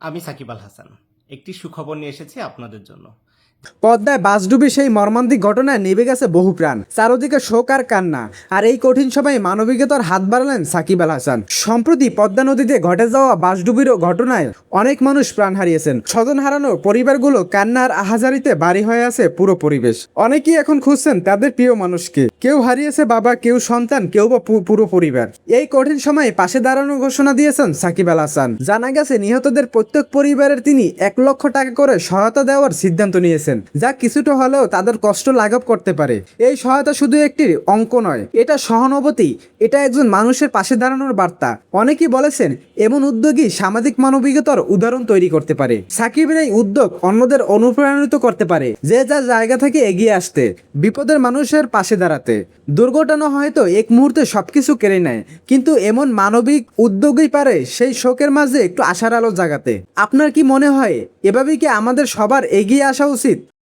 আমি সাকিব আল হাসান। একটি সুখবর নিয়ে এসেছি আপনাদের জন্য। পদ্মায় বাসডুবি সেই মর্মান্তিক ঘটনায় নিভে গেছে বহু প্রাণ, চারদিকে শোক আর কান্না। আর এই কঠিন সময়ে মানবিকতার হাত বাড়ালেন সাকিব আল হাসান। সম্প্রতি পদ্মা নদীতে ঘটে যাওয়া বাসডুবির ঘটনায় অনেক মানুষ প্রাণ হারিয়েছেন। স্বজন হারানো পরিবারগুলো কান্নার আহাজারিতে বাড়ি হয়ে আছে পুরো পরিবেশ। অনেকেই এখন খুঁজছেন তাদের প্রিয় মানুষকে। কেউ হারিয়েছে বাবা, কেউ সন্তান, কেউ বা পুরো পরিবার। এই কঠিন সময়ে পাশে দাঁড়ানোর ঘোষণা দিয়েছেন সাকিব আল হাসান। জানা গেছে নিহতদের প্রত্যেক পরিবারের তিনি 1 লক্ষ টাকা করে সহায়তা দেওয়ার সিদ্ধান্ত নিয়েছেন, যা কিছুটা হলেও তাদের কষ্ট লাঘব করতে পারে। এই সহায়তা শুধু একটি অঙ্ক নয়, এটা সহানুভূতি, এটা একজন মানুষের পাশে দাঁড়ানোর বার্তা। অনেকেই বলেছেন এমন উদ্যোগই সামাজিক মানবিকতার উদাহরণ তৈরি করতে পারে। সাকিবের এই উদ্যোগ অন্যদের অনুপ্রাণিত করতে পারে, যে যার জায়গা থেকে এগিয়ে আসতে, বিপদের মানুষের পাশে দাঁড়াতে। দুর্ঘটনা হয়তো এক মুহূর্তে সবকিছু কেড়ে নেয়, কিন্তু এমন মানবিক উদ্যোগই পারে সেই শোকের মাঝে একটু আশার আলো জাগাতে। আপনার কি মনে হয় এভাবেই কি আমাদের সবার এগিয়ে আসা উচিত?